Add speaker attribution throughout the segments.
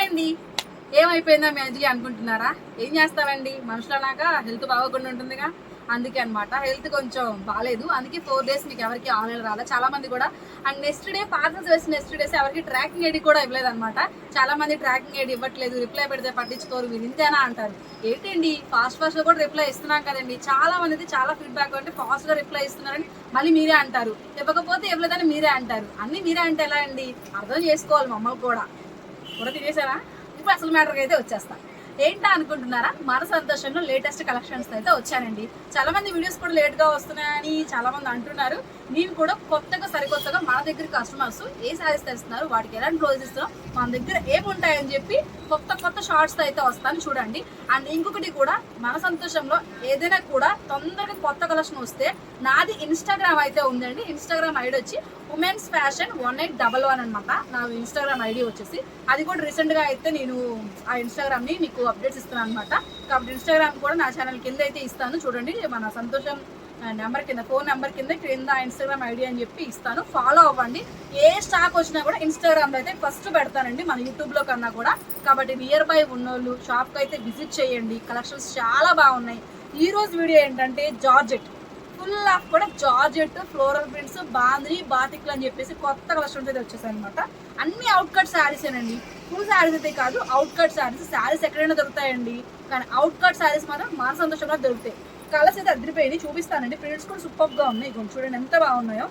Speaker 1: ఏంటండి ఏమైపోయిందా మీ అది అనుకుంటున్నారా? ఏం చేస్తామండి, మనుషులనాక హెల్త్ బాగోకుండా ఉంటుందిగా, అందుకే అనమాట. హెల్త్ కొంచెం బాగాలేదు, అందుకే 4 days మీకు ఎవరికి ఆన్లైన్ రాలే. చాలా మంది కూడా అండ్ నెక్స్ట్ డే పార్సల్స్ వేసి నెక్స్ట్ డేస్ ఎవరికి ట్రాకింగ్ ఐడి కూడా ఇవ్వలేదు అనమాట. చాలా మంది ట్రాకింగ్ ఐడి ఇవ్వట్లేదు, రిప్లై పెడితే పట్టించుకోరు, మీరు ఇంతేనా అంటారు. ఏంటండి ఫాస్ట్ గా కూడా రిప్లై ఇస్తున్నాం కదండి. చాలా మంది చాలా ఫీడ్బ్యాక్ అంటే ఫాస్ట్ గా రిప్లై ఇస్తున్నారని మళ్ళీ మీరే అంటారు, ఇవ్వకపోతే ఇవ్వలేదని మీరే అంటారు. అన్ని మీరే అంటే ఎలా అండి, అర్థం చేసుకోవాలి మమ్మల్ని కూడా. తినేసారా? ఇప్పుడు అసలు మ్యాటర్కి అయితే వచ్చేస్తా. ఏంటా అనుకుంటున్నారా, మన సంతోషంలో లేటెస్ట్ కలెక్షన్స్ అయితే వచ్చానండి. చాలా మంది వీడియోస్ కూడా లేట్ గా వస్తున్నాయని చాలా మంది అంటున్నారు. నేను కూడా సరికొత్తగా మన దగ్గర కస్టమర్స్ ఏ శారీస్ తెస్తున్నారు, వాటికి ఎలాంటి క్లోజ్ ఇస్తున్నాం, మన దగ్గర ఏముంటాయని చెప్పి కొత్త షార్ట్స్ అయితే వస్తాను చూడండి. అండ్ ఇంకొకటి కూడా, మన సంతోషంలో ఏదైనా కూడా తొందరగా కొత్త కలెక్షన్ వస్తే నాది ఇన్స్టాగ్రామ్ అయితే ఉందండి. ఇన్స్టాగ్రామ్ ఐడి వచ్చి ఉమెన్స్ ఫ్యాషన్ 1811 అనమాట. నా ఇన్స్టాగ్రామ్ ఐడి వచ్చేసి అది కూడా రీసెంట్ గా అయితే నేను ఆ ఇన్స్టాగ్రామ్ ని మీకు అప్డేట్స్ ఇస్తున్నాను అనమాట. కాబట్టి ఇన్స్టాగ్రామ్ కూడా నా ఛానల్ కింద అయితే ఇస్తాను చూడండి. మన సంతోషం నెంబర్ కింద, ఫోన్ నెంబర్ కింద ఇన్స్టాగ్రామ్ ఐడి అని చెప్పి ఇస్తాను, ఫాలో అవ్వండి. ఏ స్టాక్ వచ్చినా కూడా ఇన్స్టాగ్రామ్ లో అయితే ఫస్ట్ పెడతానండి, మన యూట్యూబ్ లో కన్నా కూడా. కాబట్టి నియర్ బై ఉన్నోళ్ళు షాప్ కి అయితే విజిట్ చేయండి, కలెక్షన్స్ చాలా బాగున్నాయి. ఈ రోజు వీడియో ఏంటంటే జార్జెట్, ఫుల్ ఆఫ్ కూడా జార్జెట్, ఫ్లోరల్ ప్రింట్స్, బాంద్రీ, బాతిక్లు అని చెప్పేసి కొత్త కలెక్షన్స్ అయితే వచ్చేసాయి అనమాట. అన్ని అవుట్ కట్ శారీసేనండి, ఫుల్ శారీస్ అయితే కాదు, అవుట్ కట్ శారీస్. శారీస్ ఎక్కడైనా దొరుకుతాయండి, కానీ అవుట్ కట్ శారీస్ మాత్రం మన సంతోషంగా దొరుకుతాయి. కలర్స్ అయితే అదిరిపోయి చూపిస్తానండి. ప్రింట్స్ కూడా సూపర్ గా ఉన్నాయి, చూడండి ఎంత బాగున్నాయో.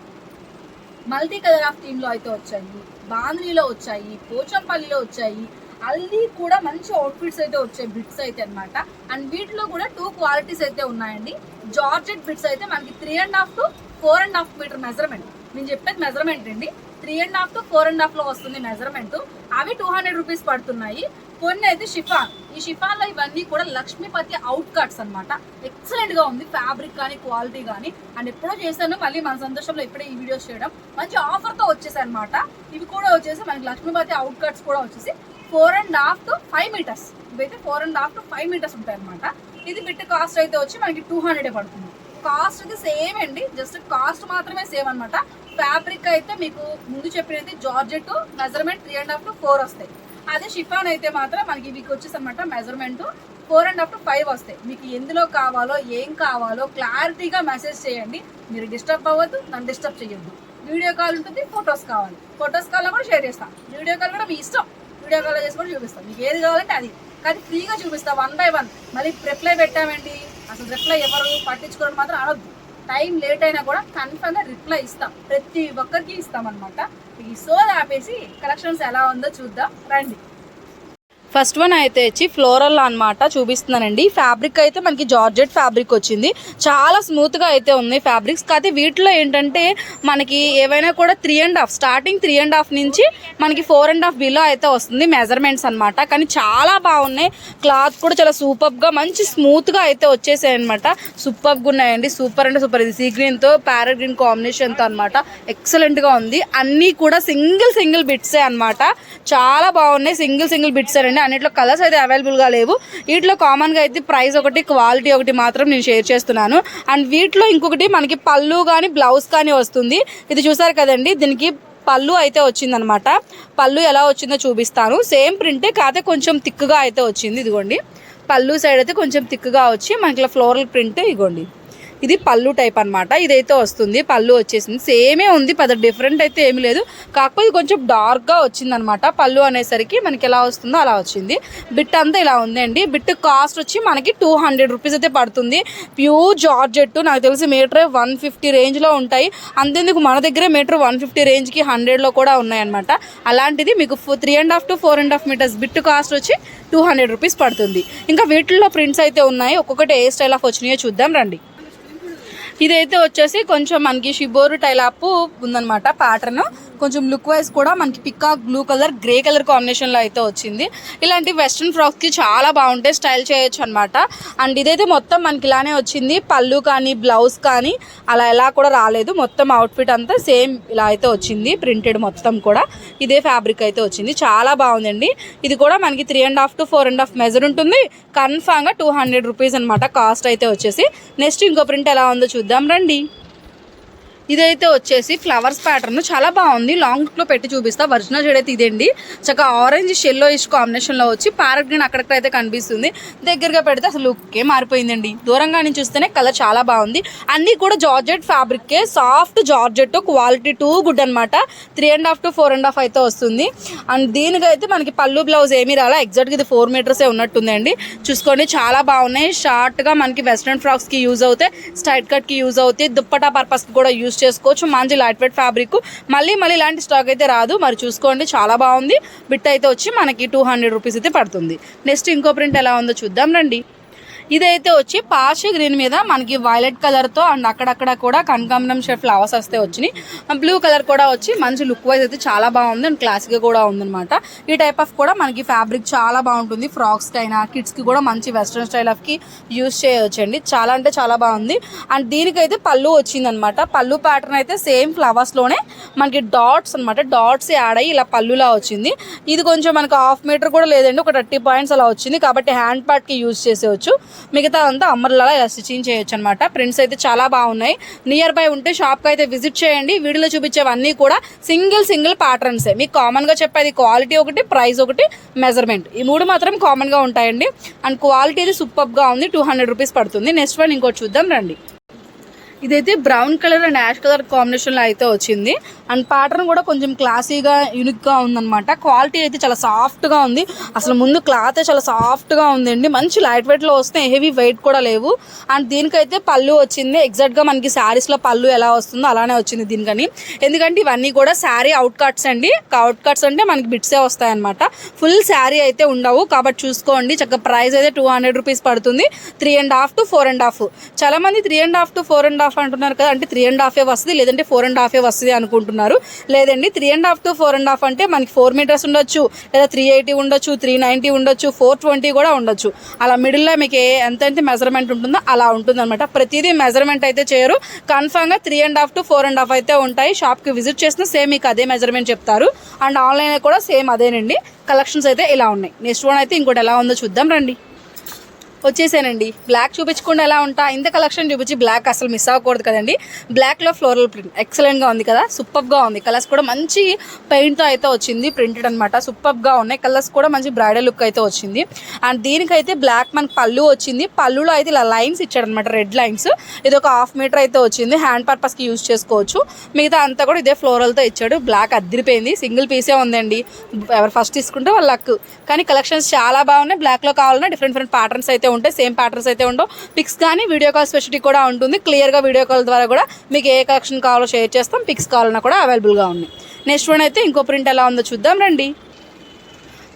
Speaker 1: మల్టీ కలర్ ఆఫ్ థీమ్ లో అయితే వచ్చాయి, బాంద్రీలో వచ్చాయి, పోచంపల్లిలో వచ్చాయి, అల్లి కూడా మంచి అవుట్ఫిట్స్ అయితే వచ్చాయి, బిట్స్ అయితే అనమాట. అండ్ వీటిలో కూడా 2 క్వాలిటీస్ అయితే ఉన్నాయండి. జార్జెట్ బిట్స్ అయితే మనకి 3.5 to 4.5 మీటర్ మెజర్మెంట్. నేను చెప్పేది మెజర్మెంట్ అండి, 3.5 to 4.5 లో వస్తుంది మెజర్మెంట్. అవి 200 రూపీస్ పడుతున్నాయి. కొన్ని అయితే షిఫాన్, ఈ షిఫాన్ లో ఇవన్నీ కూడా లక్ష్మీపతి అవుట్ కట్స్ అనమాట. ఎక్సలెంట్ గా ఉంది ఫ్యాబ్రిక్ కానీ క్వాలిటీ కానీ. అండ్ ఎప్పుడో చేశాను, మళ్ళీ మన సంతోషంలో ఇప్పుడే ఈ వీడియోస్ చేయడం, మంచి ఆఫర్ తో వచ్చేసాయి అనమాట. ఇవి కూడా వచ్చేసి మనకి లక్ష్మీపతి అవుట్ కట్స్ కూడా వచ్చేసి 4.5 to 5 మీటర్స్. ఇవైతే 4.5 to 5 మీటర్స్ ఉంటాయి అనమాట. ఇది బిట్ కాస్ట్ అయితే వచ్చి మనకి 200 పడుతుంది. కాస్ట్ అయితే సేమ్ అండి, జస్ట్ కాస్ట్ మాత్రమే సేమ్ అనమాట. ఫ్యాబ్రిక్ అయితే మీకు ముందు చెప్పినది జార్జెట్ మెజర్మెంట్ 3.5 to 4 వస్తాయి. అదే షిఫాన్ అయితే మాత్రం మనకి వీక్ వచ్చేసి అనమాట మెజర్మెంట్ 4.5 to 5 వస్తాయి. మీకు ఎందులో కావాలో ఏం కావాలో క్లారిటీగా మెసేజ్ చేయండి. మీరు డిస్టర్బ్ అవ్వద్దు, నన్ను డిస్టర్బ్ చేయొద్దు. వీడియో కాల్ ఉంటుంది, ఫొటోస్ కావాలి, ఫొటోస్ కాల్ కూడా షేర్ చేస్తాను. వీడియో కాల్ కూడా మీ ఇష్టం, వీడియో కాల్ చేసి కూడా చూపిస్తాం. మీకు ఏది కావాలంటే అది, కానీ ఫ్రీగా చూపిస్తా 1 by 1. మళ్ళీ రిప్లై పెట్టామండి, అసలు రిప్లై ఎవరు పట్టించుకోవడం మాత్రం అనొద్దు. టైం లేట్ అయినా కూడా కన్ఫర్మ్గా రిప్లై ఇస్తాం, ప్రతి ఒక్కరికి ఇస్తాం అనమాట. ఈ సోది ఆపేసి కలెక్షన్స్ ఎలా ఉందో చూద్దాం రండి. ఫస్ట్ వన్ అయితే వచ్చి ఫ్లోరల్ అనమాట చూపిస్తున్నానండి. ఫ్యాబ్రిక్ అయితే మనకి జార్జెట్ ఫ్యాబ్రిక్ వచ్చింది, చాలా స్మూత్గా అయితే ఉంది ఫ్యాబ్రిక్స్. కాకపోతే వీటిలో ఏంటంటే మనకి ఏవైనా కూడా 3.5 స్టార్టింగ్ 3.5 నుంచి మనకి 4.5 బిలో అయితే వస్తుంది మెజర్మెంట్స్ అనమాట. కానీ చాలా బాగున్నాయి, క్లాత్ కూడా చాలా సూపర్గా మంచి స్మూత్గా అయితే వచ్చేసాయి అనమాట. సూపర్గా ఉన్నాయండి, సూపర్ అంటే సూపర్. ఇది సీ గ్రీన్తో ప్యారెట్ గ్రీన్ కాంబినేషన్తో అనమాట, ఎక్సలెంట్గా ఉంది. అన్నీ కూడా సింగిల్ బిట్సే అనమాట, చాలా బాగున్నాయి. సింగిల్ బిట్సే అండి. అన్నిట్లో కలర్స్ అయితే అవైలబుల్గా లేవు. వీటిలో కామన్గా అయితే ప్రైస్ ఒకటి, క్వాలిటీ ఒకటి మాత్రం నేను షేర్ చేస్తున్నాను. అండ్ వీటిలో ఇంకొకటి మనకి పళ్ళు కానీ బ్లౌజ్ కానీ వస్తుంది. ఇది చూసారు కదండి, దీనికి పళ్ళు అయితే వచ్చిందనమాట. పళ్ళు ఎలా వచ్చిందో చూపిస్తాను. సేమ్ ప్రింటే కాకపోతే కొంచెం థిక్గా అయితే వచ్చింది. ఇదిగోండి పళ్ళు సైడ్ అయితే కొంచెం థిక్గా వచ్చి మనకి ఫ్లోరల్ ప్రింట్. ఇదిగోండి ఇది పళ్ళు టైప్ అనమాట. ఇదైతే వస్తుంది, పళ్ళు వచ్చేసింది. సేమే ఉంది, పెద్ద డిఫరెంట్ అయితే ఏమి లేదు. కాకపోతే కొంచెం డార్క్గా వచ్చిందనమాట. పళ్ళు అనేసరికి మనకి ఎలా వస్తుందో అలా వచ్చింది. బిట్ అంతా ఇలా ఉందండి. బిట్ కాస్ట్ వచ్చి మనకి 200 రూపీస్ అయితే పడుతుంది. ప్యూర్ జార్జెట్, నాకు తెలిసి మీటర్ 150 రేంజ్లో ఉంటాయి. అంతేందుకు మన దగ్గరే మీటర్ 150 రేంజ్కి 100లో కూడా ఉన్నాయన్నమాట. అలాంటిది మీకు 3.5 to 4.5 మీటర్స్ బిట్ కాస్ట్ వచ్చి 200 రూపీస్ పడుతుంది. ఇంకా వీటిల్లో ప్రింట్స్ అయితే ఉన్నాయి, ఒక్కొక్కటి ఏ స్టైల్ ఆఫ్ వచ్చినాయో చూద్దాం రండి. ఇదైతే వచ్చేసి కొంచెం మనకి షిబోరు టైలాప్ ఉందన్నమాట ప్యాటర్న్. కొంచెం లుక్ వైజ్ కూడా మనకి peacock blue colour, grey colour కాంబినేషన్లో అయితే వచ్చింది. ఇలాంటి వెస్ట్రన్ ఫ్రాక్స్కి చాలా బాగుంటాయి, స్టైల్ చేయొచ్చు అనమాట. అండ్ ఇదైతే మొత్తం మనకి ఇలానే వచ్చింది, పళ్ళు కానీ బ్లౌజ్ కానీ అలా ఎలా కూడా రాలేదు. మొత్తం అవుట్ఫిట్ అంతా సేమ్ ఇలా అయితే వచ్చింది, ప్రింటెడ్ మొత్తం కూడా ఇదే ఫ్యాబ్రిక్ అయితే వచ్చింది. చాలా బాగుందండి. ఇది కూడా మనకి 3.5 to 4.5 మెజర్ ఉంటుంది. కన్ఫామ్గా 200 రూపీస్ అనమాట కాస్ట్ అయితే వచ్చేసి. నెక్స్ట్ ఇంకో ప్రింట్ ఎలా ఉందో చూద్దాం రండి. ఇదైతే వచ్చేసి ఫ్లవర్స్ ప్యాటర్న్ చాలా బాగుంది. లాంగ్ లో పెట్టి చూపిస్తా. ఒరిజినల్ షేడ్ అయితే ఇదండి. చక్కగా ఆరెంజ్ షెల్లో ఇష్ కాంబినేషన్ లో వచ్చి ప్యారెట్ గ్రీన్ అక్కడక్కడ అయితే కనిపిస్తుంది. దగ్గరగా పెడితే అసలు లుక్కే మారిపోయిందండి. దూరంగా నుంచి చూస్తేనే కలర్ చాలా బాగుంది. అన్ని కూడా georgette fabric, soft georgette, quality too good అనమాట. 3.5 to 4.5 అయితే వస్తుంది. అండ్ దీనికైతే మనకి పళ్ళు బ్లౌజ్ ఏమీ రాలా. ఎగ్జాక్ట్ గా ఇది 4 meters ఉన్నట్టుందండి. చూసుకోండి చాలా బాగున్నాయి. షార్ట్ గా మనకి వెస్ట్రన్ ఫ్రాక్స్ కి యూజ్ అవుతాయి, స్ట్రైట్ కట్ కి యూజ్ అవుతాయి, దుప్పటా పర్పస్ కి కూడా యూజ్ చేసుకోవచ్చు. మంచి లైట్ వెయిట్ ఫ్యాబ్రిక్. మళ్ళీ ఇలాంటి స్టాక్ అయితే రాదు. మరి చూసుకోండి చాలా బాగుంది. బిట్ అయితే వచ్చి మనకి 200 రూపీస్ అయితే పడుతుంది. నెక్స్ట్ ఇంకో ప్రింట్ ఎలా ఉందో చూద్దాం రండి. ఇదైతే వచ్చి పాష్ గ్రీన్ మీద మనకి వైలెట్ కలర్తో అండ్ అక్కడక్కడ కూడా కనకాంబరం షేప్ ఫ్లవర్స్ వస్తే వచ్చినాయి. బ్లూ కలర్ కూడా వచ్చి మంచి లుక్ వైజ్ అయితే చాలా బాగుంది అండ్ క్లాసిక్గా కూడా ఉందన్నమాట. ఈ టైప్ ఆఫ్ కూడా మనకి ఫ్యాబ్రిక్ చాలా బాగుంటుంది. ఫ్రాక్స్కి అయినా కిడ్స్కి కూడా మంచి వెస్ట్రన్ స్టైల్ ఆఫ్కి యూజ్ చేయవచ్చండి. చాలా అంటే చాలా బాగుంది. అండ్ దీనికైతే పళ్ళు వచ్చిందనమాట. పళ్ళు ప్యాటర్న్ అయితే సేమ్ ఫ్లవర్స్లోనే మనకి డాట్స్ అనమాట. డాట్స్ యాడ్ అయ్యి ఇలా పళ్ళులా వచ్చింది. ఇది కొంచెం మనకి 1/2 meter కూడా లేదండి, ఒక 30 points అలా వచ్చింది. కాబట్టి హ్యాండ్ పార్ట్కి యూజ్ చేసేవచ్చు. మిగతా అంతా అమ్మర్లా ఇలా స్టిచింగ్ చేయొచ్చు అనమాట. ప్రింట్స్ అయితే చాలా బాగున్నాయి. నియర్ బై ఉంటే షాప్కి అయితే విజిట్ చేయండి. వీడియోలో చూపించేవన్నీ కూడా సింగిల్ ప్యాటర్న్సే. మీకు కామన్గా చెప్పేది క్వాలిటీ ఒకటి, ప్రైస్ ఒకటి, మెజర్మెంట్, ఈ 3 మాత్రం కామన్గా ఉంటాయండి. అండ్ క్వాలిటీ ఇది సూపర్గా ఉంది. 200 రూపీస్ పడుతుంది. నెక్స్ట్ వన్ ఇంకోటి చూద్దాం రండి. ఇదైతే brown colour and ash colour కాంబినేషన్లో అయితే వచ్చింది. అండ్ ప్యాటర్న్ కూడా కొంచెం క్లాసీగా యూనిక్గా ఉందన్నమాట. క్వాలిటీ అయితే చాలా సాఫ్ట్గా ఉంది. అసలు ముందు క్లాత్ చాలా సాఫ్ట్గా ఉందండి. మంచి లైట్ వెయిట్లో వస్తే హెవీ వెయిట్ కూడా లేవు. అండ్ దీనికైతే పళ్ళు వచ్చింది. ఎగ్జాక్ట్గా మనకి శారీస్లో పళ్ళు ఎలా వస్తుందో అలానే వచ్చింది దీనికని. ఎందుకంటే ఇవన్నీ కూడా శారీ అవుట్ కట్స్ అండి. అవుట్ కట్స్ అంటే మనకి బిట్సే వస్తాయన్నమాట. ఫుల్ శారీ అయితే ఉండవు. కాబట్టి చూసుకోండి. చక్కగా ప్రైస్ అయితే 200 రూపీస్ పడుతుంది. 3.5 to 4.5. చాలా మంది 3.5 to 4.5 అంటున్నారు కదా, అంటే 3.5 వస్తుంది లేదంటే 4.5 వస్తుంది అనుకుంటున్నారు. లేదండి, 3.5 to 4.5 అంటే మనకి 4 meters ఉండొచ్చు, లేదా 380 ఉండొచ్చు, 390 ఉండొచ్చు, 420 కూడా ఉండొచ్చు. అలా మిడిల్లో మీకు ఎంత మెజర్మెంట్ ఉంటుందో అలా ఉంటుంది అనమాట. ప్రతిదీ మెజర్మెంట్ అయితే చేయరు. కన్ఫామ్గా 3.5 to 4.5 అయితే ఉంటాయి. షాప్కి విజిట్ చేసిన సేమ్ మీకు అదే మెజర్మెంట్ చెప్తారు. అండ్ ఆన్లైన్ కూడా సేమ్ అదేనండి. కలెక్షన్స్ అయితే ఇలా ఉన్నాయి. నెక్స్ట్ వన్ అయితే ఇంకోటి ఎలా ఉందో చూద్దాం రండి. వచ్చేసానండి. బ్లాక్ చూపించకుండా ఎలా ఉంటా, ఇంత కలెక్షన్ చూపించి బ్లాక్ అసలు మిస్ అవ్వకూడదు కదండి. బ్లాక్లో ఫ్లోరల్ ప్రింట్ ఎక్సలెంట్గా ఉంది కదా, సూపర్గా ఉంది. కలర్స్ కూడా మంచి పెయింట్తో అయితే వచ్చింది, ప్రింటెడ్ అనమాట. సూపర్గా ఉన్నాయి. కలర్స్ కూడా మంచి బ్రైడల్ లుక్ అయితే వచ్చింది. అండ్ దీనికైతే బ్లాక్ మనకి పళ్ళు వచ్చింది. పళ్ళులో అయితే ఇలా లైన్స్ ఇచ్చాడు అనమాట, రెడ్ లైన్స్. ఇది ఒక 1/2 meter అయితే వచ్చింది. హ్యాండ్ పర్పస్కి యూజ్ చేసుకోవచ్చు. మిగతా అంతా కూడా ఇదే ఫ్లోరల్తో ఇచ్చాడు. బ్లాక్ అద్దరిపోయింది. సింగిల్ పీసే ఉందండి. ఎవరు ఫస్ట్ తీసుకుంటే వాళ్ళ లక్. కానీ కలెక్షన్స్ చాలా బాగున్నాయి. బ్లాక్లో కావాలన్నా డిఫరెంట్ ప్యాటర్న్స్ అయితే ఉంటాయి. సేమ్ ప్యాటర్న్స్ అయితే ఉండవు. పిక్స్ కానీ వీడియో కాల్ స్పెషాలిటీ కూడా ఉంటుంది. క్లియర్గా వీడియో కాల్ ద్వారా కూడా మీకు ఏ కలెక్షన్ కావాలో షేర్ చేస్తాం. పిక్స్ కావాలన్నా కూడా అవైలబుల్గా ఉన్నాయి. నెక్స్ట్ వన్ అయితే ఇంకో ప్రింట్ ఎలా ఉందో చూద్దాం రండి.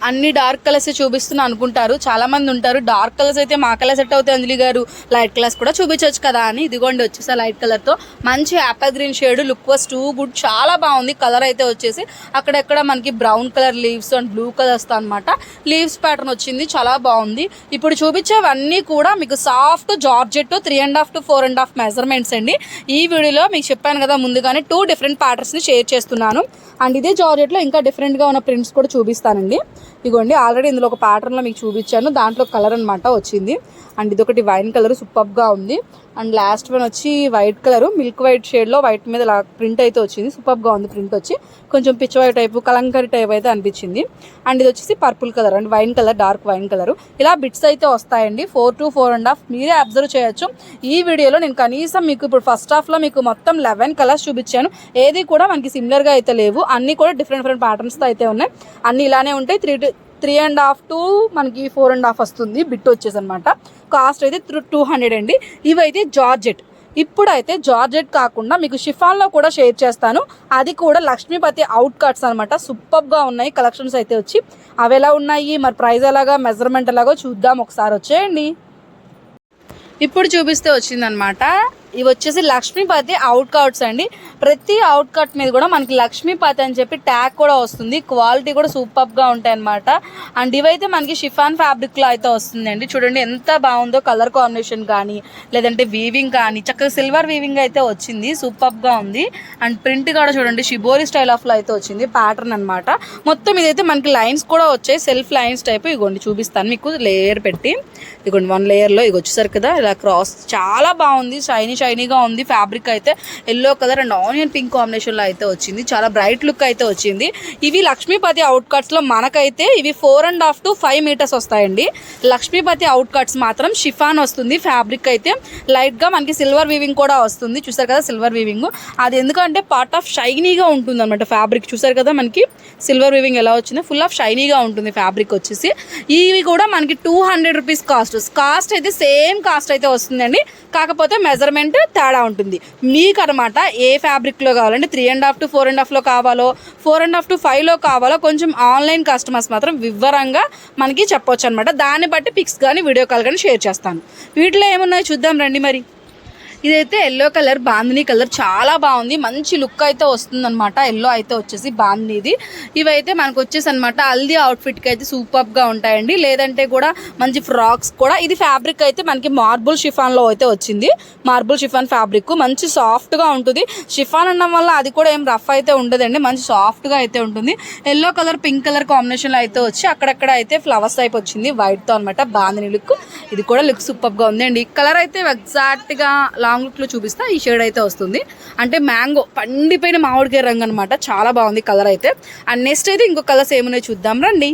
Speaker 1: అన్ని డార్క్ కలర్స్ చూపిస్తున్నా అనుకుంటారు చాలా మంది ఉంటారు. డార్క్ కలర్స్ అయితే మా కలర్ సెట్ అవుతాయి అంజలి గారు, లైట్ కలర్స్ కూడా చూపించవచ్చు కదా అని. ఇదిగోండి వచ్చేసా లైట్ కలర్తో మంచి apple green shade. Look was too good, చాలా బాగుంది. కలర్ అయితే వచ్చేసి అక్కడెక్కడ మనకి brown colour leaves and blue కలర్స్తో అనమాట లీవ్స్ ప్యాటర్న్ వచ్చింది. చాలా బాగుంది. ఇప్పుడు చూపించేవన్నీ కూడా మీకు సాఫ్ట్ జార్జెట్ 3.5 to 4.5 మెజర్మెంట్స్ అండి. ఈ వీడియోలో మీకు చెప్పాను కదా ముందుగానే 2 different ప్యాటర్న్స్ని షేర్ చేస్తున్నాను. అండ్ ఇదే జార్జెట్లో ఇంకా డిఫరెంట్గా ఉన్న ప్రింట్స్ కూడా చూపిస్తానండి. ఇదిగోండి ఆల్రెడీ ఇందులో ఒక ప్యాటర్న్లో మీకు చూపించాను. దాంట్లో కలర్ అనమాట వచ్చింది. అండ్ ఇదొకటి వైన్ కలర్ సూపర్గా ఉంది. అండ్ లాస్ట్ వన్ వచ్చి వైట్ కలరు, మిల్క్ వైట్ షేడ్లో వైట్ మీద ఇలా ప్రింట్ అయితే వచ్చింది. సూపర్గా ఉంది ప్రింట్ వచ్చి. కొంచెం pitch white type, kalamkari type అయితే అనిపించింది. అండ్ ఇది వచ్చేసి purple colour and wine colour, dark wine colour. ఇలా బిట్స్ అయితే వస్తాయండి. 4 to 4.5 మీరే అబ్జర్వ్ చేయొచ్చు. ఈ వీడియోలో నేను కనీసం మీకు ఇప్పుడు ఫస్ట్ హాఫ్లో మీకు మొత్తం 11 కలర్స్ చూపించాను. ఏది కూడా మనకి సిమిలర్గా అయితే లేవు. అన్నీ కూడా డిఫరెంట్ ప్యాటర్న్స్తో అయితే ఉన్నాయి. అన్నీ ఇలానే ఉంటాయి. 3.5 to మనకి 4.5 వస్తుంది బిట్ వచ్చేసి అనమాట. కాస్ట్ అయితే 200 అండి. ఇవైతే జార్జెట్. ఇప్పుడైతే జార్జెట్ కాకుండా మీకు షిఫాన్లో కూడా షేర్ చేస్తాను. అది కూడా లక్ష్మీపతి అవుట్ కట్స్ అనమాట. సూపర్గా ఉన్నాయి కలెక్షన్స్ అయితే వచ్చి. అవి ఎలా ఉన్నాయి, మరి ప్రైస్ ఎలాగా, మెజర్మెంట్ ఎలాగో చూద్దాం. ఒకసారి వచ్చేయండి. ఇప్పుడు చూపిస్తే వచ్చిందనమాట. ఇవి వచ్చేసి లక్ష్మీపతి అవుట్ కట్స్ అండి. ప్రతి అవుట్ కట్ మీద కూడా మనకి లక్ష్మీపతి అని చెప్పి ట్యాగ్ కూడా వస్తుంది. క్వాలిటీ కూడా సూపర్గా ఉంటాయి అనమాట. అండ్ ఇవైతే మనకి షిఫాన్ ఫ్యాబ్రిక్లో అయితే వస్తుందండి. చూడండి ఎంత బాగుందో, కలర్ కాంబినేషన్ కానీ లేదంటే వీవింగ్ కానీ చక్కగా సిల్వర్ వీవింగ్ అయితే వచ్చింది. సూపర్గా ఉంది. అండ్ ప్రింట్ కూడా చూడండి షిబోరి స్టైల్ ఆఫ్లో అయితే వచ్చింది ప్యాటర్న్ అనమాట. మొత్తం ఇదైతే మనకి లైన్స్ కూడా వచ్చాయి, సెల్ఫ్ లైన్స్ టైప్. ఇగోండి చూపిస్తాను మీకు లేయర్ పెట్టి. ఇగోండి 1 లేయర్లో ఇవి వచ్చేసరికి కదా ఇలా క్రాస్. చాలా బాగుంది. షైనీ షైనీగా ఉంది ఫ్యాబ్రిక్ అయితే. Yellow colour and onion pink కాంబినేషన్లో అయితే వచ్చింది. చాలా బ్రైట్ లుక్ అయితే వచ్చింది. ఇవి లక్ష్మీపతి అవుట్ కట్స్లో మనకైతే ఇవి 4.5 to 5 మీటర్స్ వస్తాయండి. లక్ష్మీపతి అవుట్ కట్స్ మాత్రం షిఫాన్ వస్తుంది. ఫ్యాబ్రిక్ అయితే లైట్గా మనకి సిల్వర్ వీవింగ్ కూడా వస్తుంది. చూసారు కదా సిల్వర్ వీవింగ్, అది ఎందుకంటే పార్ట్ ఆఫ్ షైనీగా ఉంటుంది అనమాట ఫ్యాబ్రిక్. చూసారు కదా మనకి సిల్వర్ వీవింగ్ ఎలా వచ్చిందో, ఫుల్ ఆఫ్ షైనీగా ఉంటుంది ఫ్యాబ్రిక్ వచ్చేసి. ఇవి కూడా మనకి 200 రూపీస్ కాస్ట్ అయితే సేమ్ కాస్ట్ అయితే వస్తుందండి. కాకపోతే మెజర్మెంట్ తేడా ఉంటుంది మీకు అనమాట. ఏ ఫ్యాబ్రిక్లో కావాలంటే 3.5 to 4.5లో కావాలో, 4.5 to 5లో కావాలో కొంచెం ఆన్లైన్ కస్టమర్స్ మాత్రం వివరంగా మనకి చెప్పొచ్చు అనమాట. దాన్ని బట్టి పిక్స్ కానీ వీడియో కాల్ కానీ షేర్ చేస్తాను. వీటిలో ఏమున్నాయో చూద్దాం రండి. మరి ఇదైతే ఎల్లో కలర్ బాందినీ కలర్, చాలా బాగుంది. మంచి లుక్ అయితే వస్తుంది అనమాట. ఎల్లో అయితే వచ్చేసి బాందినీది. ఇవైతే మనకు వచ్చేసి అనమాట హల్దీ అవుట్ఫిట్కి అయితే సూపర్గా ఉంటాయండి. లేదంటే కూడా మంచి ఫ్రాక్స్ కూడా. ఇది ఫ్యాబ్రిక్ అయితే మనకి మార్బుల్ షిఫాన్లో అయితే వచ్చింది. మార్బుల్ షిఫాన్ ఫ్యాబ్రిక్ మంచి సాఫ్ట్గా ఉంటుంది. షిఫాన్ అనడం వల్ల అది కూడా ఏం రఫ్ అయితే ఉండదండి, మంచి సాఫ్ట్గా అయితే ఉంటుంది. ఎల్లో కలర్ పింక్ కలర్ కాంబినేషన్లో అయితే వచ్చి అక్కడక్కడ అయితే ఫ్లవర్స్ టైప్ వచ్చింది వైట్తో అనమాట. బాందినీ లుక్, ఇది కూడా లుక్ సూపర్గా ఉంది అండి. కలర్ అయితే ఎగ్జాక్ట్గా లాంగ్ లుక్లో చూపిస్తా ఈ షేడ్ అయితే వస్తుంది. అంటే మ్యాంగో పండిపోయిన మామిడికాయ రంగు అనమాట. చాలా బాగుంది కలర్ అయితే. అండ్ నెక్స్ట్ అయితే ఇంకో కలర్స్ ఏమున్నాయో చూద్దాం రండి.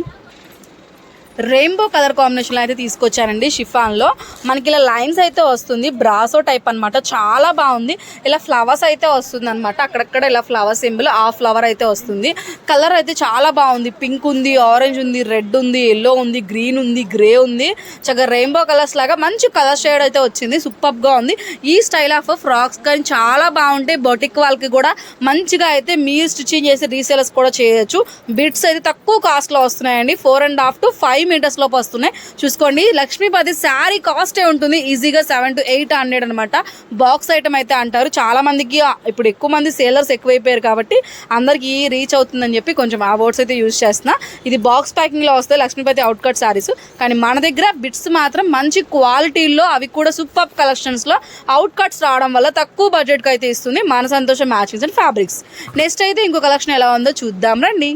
Speaker 1: రెయిన్బో కలర్ కాంబినేషన్లో అయితే తీసుకొచ్చానండి. షిఫాన్లో మనకి ఇలా లైన్స్ అయితే వస్తుంది, బ్రాసో టైప్ అనమాట. చాలా బాగుంది. ఇలా ఫ్లవర్స్ అయితే వస్తుంది అనమాట. అక్కడక్కడ ఇలా ఫ్లవర్ సింబల్, ఆ ఫ్లవర్ అయితే వస్తుంది. కలర్ అయితే చాలా బాగుంది. పింక్ ఉంది, ఆరెంజ్ ఉంది, రెడ్ ఉంది, ఎల్లో ఉంది, గ్రీన్ ఉంది, గ్రే ఉంది. చక్కగా రెయిన్బో కలర్స్ లాగా మంచి కలర్ షేడ్ అయితే వచ్చింది. సూపర్గా ఉంది. ఈ స్టైల్ ఆఫ్ ఫ్రాక్స్ కానీ చాలా బాగుంటాయి. బొటిక్ వాళ్ళకి కూడా మంచిగా అయితే మీరు స్టిచ్చింగ్ చేసి రీసేలర్స్ కూడా చేయొచ్చు. బిట్స్ అయితే తక్కువ కాస్ట్లో వస్తున్నాయండి. 4.5 to 5 మీటర్స్ లోపు వస్తున్నాయి. చూసుకోండి, లక్ష్మీపతి శారీ కాస్టే ఉంటుంది ఈజీగా 700 to 800 అనమాట. బాక్స్ ఐటమ్ అయితే అంటారు. చాలా మందికి ఇప్పుడు ఎక్కువ మంది సేలర్స్ ఎక్కువైపోయారు కాబట్టి అందరికి రీచ్ అవుతుందని చెప్పి కొంచెం ఆ వర్డ్స్ అయితే యూజ్ చేస్తున్నా. ఇది బాక్స్ ప్యాకింగ్లో వస్తాయి లక్ష్మీపతి అవుట్ కట్ శారీస్. కానీ మన దగ్గర బిట్స్ మాత్రం మంచి క్వాలిటీలో, అవి కూడా సూపర్ కలెక్షన్స్లో అవుట్ కట్స్ రావడం వల్ల తక్కువ బడ్జెట్కి అయితే ఇస్తుంది మన సంతోషం మ్యాచింగ్స్ అండ్ ఫ్యాబ్రిక్స్. నెక్స్ట్ అయితే ఇంకో కలెక్షన్ ఎలా ఉందో చూద్దాం రండి.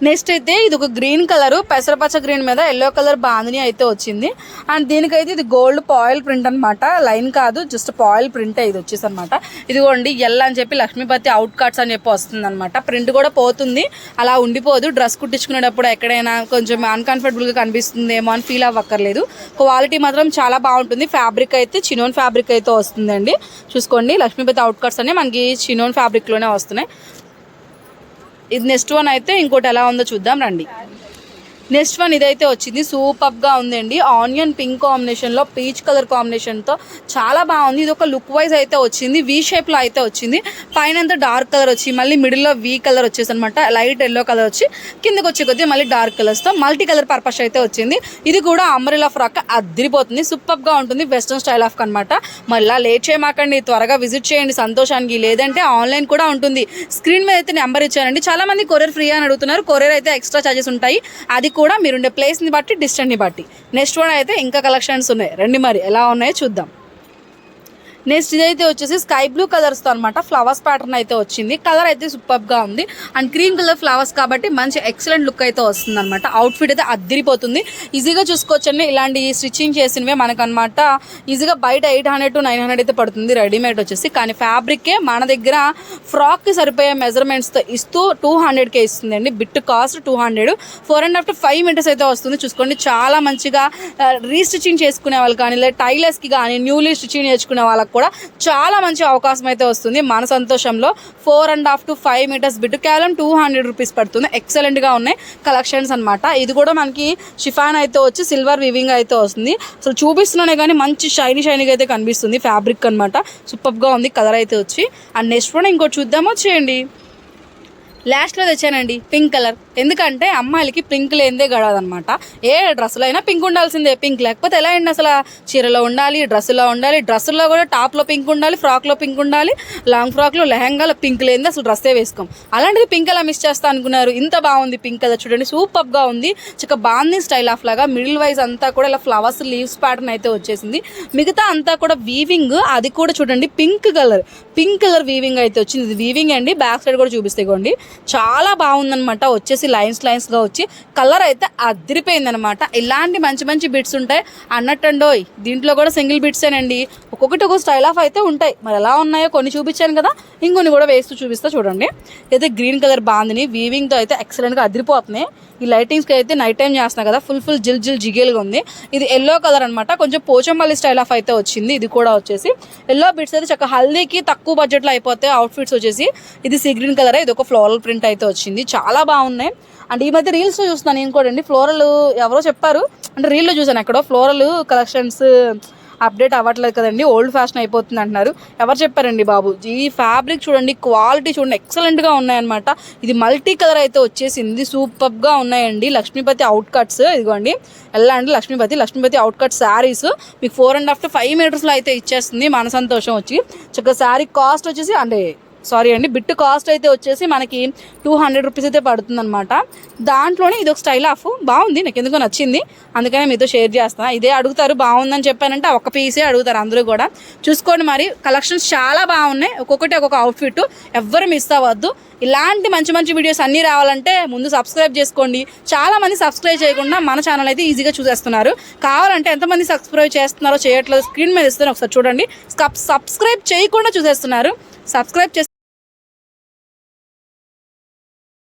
Speaker 1: నెక్స్ట్ అయితే ఇది ఒక గ్రీన్ కలర్, పెసరపచ్చ గ్రీన్ మీద ఎల్లో కలర్ బాందిని అయితే వచ్చింది. అండ్ దీనికైతే ఇది గోల్డ్ పాయిల్ ప్రింట్ అనమాట. లైన్ కాదు, జస్ట్ పాయిల్ ప్రింట్ ఇది వచ్చేసి అనమాట. ఇదిగోండి ఎల్ అని చెప్పి లక్ష్మీపతి అవుట్ కట్స్ అని చెప్పి వస్తుంది అనమాట. ప్రింట్ కూడా పోతుంది, అలా ఉండిపోదు. డ్రెస్ కుట్టించుకునేటప్పుడు ఎక్కడైనా కొంచెం అన్కంఫర్టబుల్గా కనిపిస్తుందేమో అని ఫీల్ అవ్వక్కర్లేదు. క్వాలిటీ మాత్రం చాలా బాగుంటుంది. ఫ్యాబ్రిక్ అయితే చినోన్ ఫ్యాబ్రిక్ అయితే వస్తుందండి. చూసుకోండి, లక్ష్మీపతి అవుట్ కట్స్ అనే మనకి చినోన్ ఫ్యాబ్రిక్లోనే వస్తున్నాయి. ఇది నెక్స్ట్ వన్ అయితే ఇంకోటి ఎలా ఉందో చూద్దాం రండి. నెక్స్ట్ వన్ ఇదైతే వచ్చింది, సూపర్గా ఉందండి. ఆనియన్ పింక్ కాంబినేషన్లో పీచ్ కలర్ కాంబినేషన్తో చాలా బాగుంది. ఇది ఒక లుక్ వైజ్ అయితే వచ్చింది, వీ షేప్లో అయితే వచ్చింది. పైన అంతా డార్క్ కలర్ వచ్చి మళ్ళీ మిడిల్లో వీ కలర్ వచ్చేసి అనమాట. లైట్ ఎల్లో కలర్ వచ్చి కిందకి వచ్చే కొద్దీ మళ్ళీ డార్క్ కలర్స్తో మల్టీ కలర్ పర్పస్ అయితే వచ్చింది. ఇది కూడా అంబ్రెల్లా ఫ్రాక్ అదిరిపోతుంది, సూపర్గా ఉంటుంది. వెస్ట్రన్ స్టైల్ ఆఫ్ అనమాట. మళ్ళీ లేట్ చేయమాకండి, త్వరగా విజిట్ చేయండి సంతోషానికి. లేదంటే ఆన్లైన్ కూడా ఉంటుంది. స్క్రీన్ మీద అయితే నెంబర్ ఇచ్చానండి. చాలా మంది కొరియర్ ఫ్రీ అని అడుగుతున్నారు. కొరియర్ అయితే ఎక్స్ట్రా ఛార్జెస్ ఉంటాయి, అది కూడా మీరుండే ప్లేస్ని బట్టి, డిస్టెన్స్ని బట్టి. నెక్స్ట్ వన్ అయితే ఇంకా కలెక్షన్స్ ఉన్నాయి రండి, మరి ఎలా ఉన్నాయో చూద్దాం. నెక్స్ట్ ఇదైతే వచ్చేసి స్కై బ్లూ కలర్స్తో అనమాట. ఫ్లవర్స్ ప్యాటర్న్ అయితే వచ్చింది. కలర్ అయితే సూపర్గా ఉంది. అండ్ క్రీమ్ కలర్ ఫ్లవర్స్ కాబట్టి మంచి ఎక్సలెంట్ లుక్ అయితే వస్తుంది అనమాట. అవుట్ఫిట్ అయితే అద్దిరిపోతుంది. ఈజీగా చూసుకోవచ్చండి. ఇలాంటి స్టిచ్చింగ్ చేసినవే మనకనమాట ఈజీగా బయట 800 to 900 అయితే పడుతుంది రెడీమేడ్ వచ్చేసి. కానీ ఫ్యాబ్రికే మన దగ్గర ఫ్రాక్కి సరిపోయే మెజర్మెంట్స్తో ఇస్తూ 200కే ఇస్తుందండి. Bit cost 200. 4.5 to 5 మీటర్స్ అయితే వస్తుంది. చూసుకోండి, చాలా మంచిగా రీస్టిచ్చింగ్ చేసుకునే వాళ్ళు కానీ, లేదా టైలర్స్కి కానీ, న్యూలీ స్టిచ్చింగ్ నేర్చుకునే వాళ్ళకి కూడా చాలా మంచి అవకాశం అయితే వస్తుంది మన సంతోషంలో. 4.5 to 5 మీటర్స్ బిట్ కేవలం 200 రూపీస్ పడుతుంది. ఎక్సలెంట్గా ఉన్నాయి కలెక్షన్స్ అనమాట. ఇది కూడా మనకి షిఫాన్ అయితే వచ్చి సిల్వర్ వివింగ్ అయితే వస్తుంది. అసలు చూపిస్తున్నానే కానీ మంచి షైనీగా అయితే కనిపిస్తుంది ఫ్యాబ్రిక్ అనమాట. సూపర్గా ఉంది కలర్ అయితే వచ్చి. అండ్ నెక్స్ట్ కూడా ఇంకోటి చూద్దాం వచ్చేయండి. లాస్ట్లో తెచ్చానండి పింక్ కలర్. ఎందుకంటే అమ్మాయిలకి పింక్ లేనిదే గడవదనమాట. ఏ డ్రెస్సులో అయినా పింక్ ఉండాల్సిందే. పింక్ లేకపోతే ఎలా అండి, అసలు చీరలో ఉండాలి, డ్రెస్సులో ఉండాలి, డ్రెస్సుల్లో కూడా టాప్లో పింక్ ఉండాలి, ఫ్రాక్లో పింక్ ఉండాలి, లాంగ్ ఫ్రాక్లో లెహంగాలో పింక్ లేనిదే అసలు డ్రెస్సే వేసుకోం. అలాంటిది పింక్ ఎలా మిస్ చేస్తా అనుకున్నారు. ఇంత బాగుంది పింక్ కలర్, చూడండి సూపర్గా ఉంది. చక్క బాగుంది స్టైల్ ఆఫ్ లాగా. మిడిల్ వైజ్ అంతా కూడా ఇలా ఫ్లవర్స్ లీవ్స్ ప్యాటర్న్ అయితే వచ్చేసింది. మిగతా అంతా కూడా వీవింగ్, అది కూడా చూడండి పింక్ కలర్ వీవింగ్ అయితే వచ్చింది. ఇది వీవింగ్ అండి. బ్యాక్ సైడ్ కూడా చూపిస్తే ఇవ్వండి. చాలా బాగుందనమాట. వచ్చేసి లైన్స్గా వచ్చి కలర్ అయితే అదిరిపోయిందనమాట. ఇలాంటి మంచి మంచి బిట్స్ ఉంటాయి అన్నట్టండోయ్. దీంట్లో కూడా సింగిల్ బిట్సేనండి, ఒక్కొక్కటి ఒక్కొక్క స్టైల్ ఆఫ్ అయితే ఉంటాయి. మరి ఎలా ఉన్నాయో కొన్ని చూపించాను కదా, ఇంకొన్ని కూడా వేస్తూ చూపిస్తా చూడండి. అయితే గ్రీన్ కలర్ బాందిని వీవింగ్తో అయితే ఎక్సలెంట్గా అదిరిపోతున్నాయి. ఈ లైటింగ్స్కి అయితే నైట్ టైం చేస్తున్నా కదా, ఫుల్ జిగేలుగా ఉంది. ఇది ఎల్లో కలర్ అనమాట, కొంచెం పోచంపల్లి స్టైల్ ఆఫ్ అయితే వచ్చింది. ఇది కూడా వచ్చేసి ఎల్లో బిట్స్ అయితే చక్కగా హల్దీకి తక్కువ బడ్జెట్లో అయిపోతాయి అవుట్ఫిట్స్ వచ్చేసి. ఇది సీ గ్రీన్ కలర్, ఇది ఒక ఫ్లోరల్ ప్రింట్ అయితే వచ్చింది. చాలా బాగున్నాయి. అంటే ఈ మధ్య రీల్స్లో చూస్తున్నాను నేను కూడా అండి, ఫ్లోరల్ ఎవరో చెప్పారు అంటే రీల్లో చూసాను ఎక్కడో, ఫ్లోరల్ కలెక్షన్స్ అప్డేట్ అవ్వట్లేదు కదండి, ఓల్డ్ ఫ్యాషన్ అయిపోతుంది అంటున్నారు. ఎవరు చెప్పారండి బాబు? ఈ ఫ్యాబ్రిక్ చూడండి, క్వాలిటీ చూడండి, ఎక్సలెంట్గా ఉన్నాయన్నమాట. ఇది మల్టీ కలర్ అయితే వచ్చేసింది, సూపర్గా ఉన్నాయండి. లక్ష్మీపతి అవుట్ కట్స్, ఇదిగోండి ఎలా అంటే లక్ష్మీపతి అవుట్ కట్ శారీస్ మీకు 4.5 to 5 మీటర్స్లో అయితే ఇచ్చేస్తుంది. మన సంతోషం వచ్చి చక్కగా శారీ కాస్ట్ వచ్చేసి బిట్ కాస్ట్ అయితే వచ్చేసి మనకి 200 రూపీస్ అయితే పడుతుంది అనమాట. దాంట్లోనే ఇది ఒక స్టైల్ ఆఫ్ బాగుంది, నాకు ఎందుకో నచ్చింది, అందుకనే మీతో షేర్ చేస్తాను. ఇదే అడుగుతారు, బాగుందని చెప్పానంటే ఒక్క పీసే అడుగుతారు అందరూ కూడా. చూసుకోండి, మరి కలెక్షన్స్ చాలా బాగున్నాయి, ఒక్కొక్కటి ఒక్కొక్క అవుట్ఫిట్, ఎవ్వరు మిస్ అవ్వద్దు. ఇలాంటి మంచి మంచి వీడియోస్ అన్నీ రావాలంటే ముందు సబ్స్క్రైబ్ చేసుకోండి. చాలామంది సబ్స్క్రైబ్ చేయకుండా మన ఛానల్ అయితే ఈజీగా చూసేస్తున్నారు. కావాలంటే ఎంతమంది సబ్స్క్రైబ్ చేస్తున్నారో చేయట్లేదు స్క్రీన్ మీద ఇస్తున్నారు, ఒకసారి చూడండి. సబ్స్క్రైబ్ చేయకుండా చూసేస్తున్నారు. సబ్స్క్రైబ్ చేసి